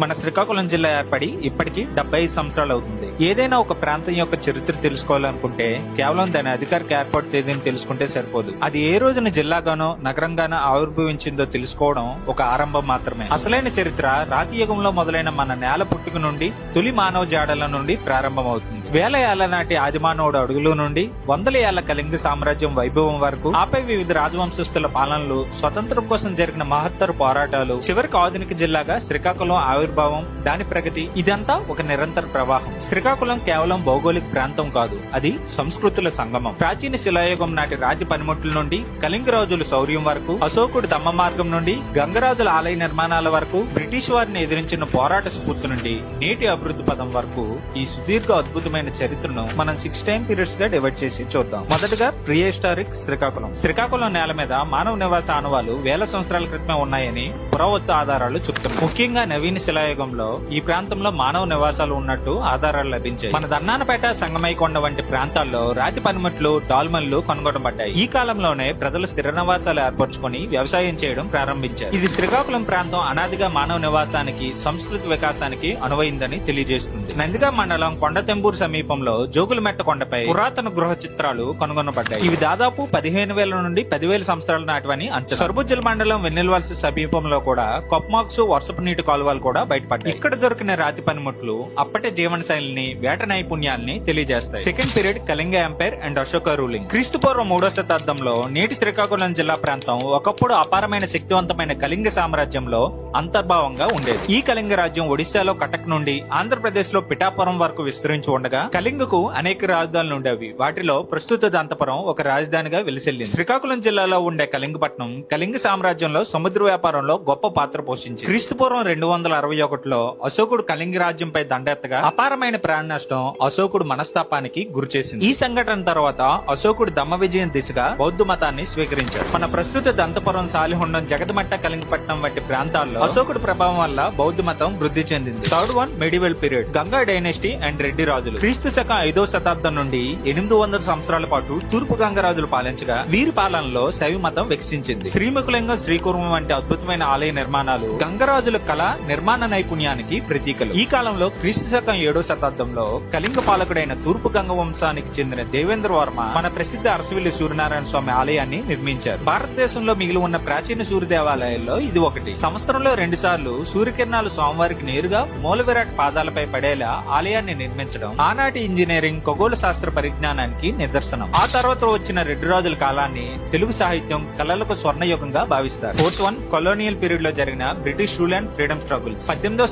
మన శ్రీకాకుళం జిల్లా ఏర్పడి ఇప్పటికి 75 సంవత్సరాలు అవుతుంది. ఏదైనా ఒక ప్రాంతం యొక్క చరిత్ర తెలుసుకోవాలనుకుంటే కేవలం దాని అధికారిక ఏర్పాటు తేదీని తెలుసుకుంటే సరిపోదు. అది ఏ రోజున జిల్లాగానో నగరంగానో ఆవిర్భవించిందో తెలుసుకోవడం ఒక ఆరంభం మాత్రమే. అసలైన చరిత్ర రాతి యుగంలో మొదలైన మన నేల పుట్టుక నుండి తొలి మానవ జాడల నుండి ప్రారంభమవుతుంది. వేల ఏళ్ల నాటి ఆదిమానవుడు అడుగులో నుండి వందల ఏళ్ల కళింగ సామ్రాజ్యం వైభవం వరకు, ఆపై వివిధ రాజవంశస్థుల పాలనలు, స్వతంత్రం కోసం జరిగిన మహత్తర పోరాటాలు, చివరికి ఆధునిక జిల్లాగా శ్రీకాకుళం ఆవిర్భావం, దాని ప్రగతి, ఇదంతా ఒక నిరంతర ప్రవాహం. శ్రీకాకుళం కేవలం భౌగోళిక ప్రాంతం కాదు, అది సంస్కృతుల సంగమం. ప్రాచీన శిలాయుగం నాటి రాతి పనిముట్ల నుండి కళింగ రాజుల శౌర్యం వరకు, అశోకుడి దమ్మ మార్గం నుండి గంగరాజుల ఆలయ నిర్మాణాల వరకు, బ్రిటిష్ వారిని ఎదిరించిన పోరాట స్ఫూర్తి నుండి నేటి అభివృద్ధి పదం వరకు ఈ సుదీర్ఘ అద్భుతమైన చరిత్రను మనం 6 టైమ్ పీరియడ్స్ గా డివైడ్ చేసి చూద్దాం. మొదటగా ప్రీహిస్టారిక్ శ్రీకాకుళం. శ్రీకాకుళం నేల మీద మానవ నివాస ఆనవాలు వేల సంవత్సరాల క్రితమే ఉన్నాయని పురావస్తు ఆధారాలు చెప్తున్నాయి. ముఖ్యంగా నవీన శిలాయుగంలో ఈ ప్రాంతంలో మానవ నివాసాలు ఉన్నట్టు ఆధారాలు లభించాయి. మన దన్నానపేట, సంగమైకొండ వంటి ప్రాంతాల్లో రాతి పనిముట్లు, డాల్మన్లు కనుగొనబడ్డాయి. ఈ కాలంలోనే ప్రజలు స్థిర నివాసాలు ఏర్పరచుకుని వ్యవసాయం చేయడం ప్రారంభించారు. ఇది శ్రీకాకుళం ప్రాంతం అనాదిగా మానవ నివాసానికి, సంస్కృతి వికాసానికి అనువైందని తెలియజేస్తుంది. నందిగా మండలం కొండతెంబూరు సమీపంలో జోగులమెట్ట కొండపై పురాతన గృహ చిత్రాలు కనుగొనబడ్డాయి. ఇవి దాదాపు 15,000 నుండి 10,000 సంవత్సరాల నాటివని అంచనా. సర్బుజ్జల మండలం వెన్నెలవలస సమీపంలో కూడా కొప్మాక్స్, వర్షపు నీటి కాలువలు కూడా బయటపడ్డాయి. ఇక్కడ దొరికిన రాతి పనిముట్లు అప్పటి జీవన శైలిని, వేట నైపుణ్యాల్ని తెలియజేస్తాయి. Second period Kalinga empire and Ashoka ruling. క్రీస్తుపూర్వం 3వ శతాబ్దంలో నేటి శ్రీకాకుళం జిల్లా ప్రాంతం ఒకప్పుడు అపారమైన శక్తివంతమైన కళింగ సామ్రాజ్యంలో అంతర్భావంగా ఉండేది. ఈ కళింగ రాజ్యం ఒడిశాలో కటక్ నుండి ఆంధ్రప్రదేశ్ లో పిఠాపురం వరకు విస్తరించి ఉండగా కళింగకు అనేక రాజధానులు ఉండేవి. వాటిలో ప్రస్తుత దంతపురం ఒక రాజధానిగా వెలిసిల్లింది. శ్రీకాకుళం జిల్లాలో ఉండే కళింగపట్నం కళింగ సామ్రాజ్యంలో సముద్ర వ్యాపారంలో గొప్ప పాత్ర పోషించింది. క్రీస్తుపూర్వం 261లో అశోకుడు కళింగ రాజ్యంపై దండెత్తగా అపారమైన ప్రాణ నష్టం అశోకుడు మనస్తాపానికి గురిచేసింది. ఈ సంఘటన తర్వాత అశోకుడు దమ్మ విజయం దిశగా బౌద్ధ మతాన్ని స్వీకరించాడు. మన ప్రస్తుత దంతపురం, సాలిహొండం, జగదమట్ట, కళింగపట్నం వంటి ప్రాంతాల్లో అశోకుడు ప్రభావం వల్ల బౌద్ధ మతం వృద్ధి చెందింది. Third one medieval period. Ganga dynasty and Reddy రాజులు. క్రీస్తు శకం 5వ శతాబ్దం నుండి 800 సంవత్సరాల పాటు తూర్పు గంగరాజులు పాలించగా వీరి పాలనలో శైవ మతం వికసించింది. శ్రీముఖలింగం, శ్రీకూర్మం వంటి అద్భుతమైన ఆలయ నిర్మాణాలు గంగరాజుల కళ, నిర్మాణ నైపుణ్యానికి ప్రతీకలు. ఈ కాలంలో క్రీస్తు శకం 7వ శతాబ్దంలో కళింగ పాలకుడైన తూర్పు గంగ వంశానికి చెందిన దేవేంద్ర వర్మ మన ప్రసిద్ధ అరసవిల్లి సూర్యనారాయణ స్వామి ఆలయాన్ని నిర్మించారు. భారతదేశంలో మిగిలి ఉన్న ప్రాచీన సూర్య దేవాలయాల్లో ఇది ఒకటి. సంవత్సరంలో 2 సార్లు సూర్యకిరణాలు స్వామివారికి నేరుగా మూల విరాట్ పాదాలపై పడేలా ఆలయాన్ని నిర్మించడం ఆనాటి ఇంజనీరింగ్, ఖగోళ శాస్త్ర పరిజ్ఞానానికి నిదర్శనం. ఆ తర్వాత వచ్చిన రెడ్డి రాజుల కాలాన్ని తెలుగు సాహిత్యం, కళలకు స్వర్ణయుగంగా భావిస్తారు. ఫోర్త్ వన్ కొలోనియల్ పీరియడ్ లో జరిగిన British rule and freedom struggles. 18వ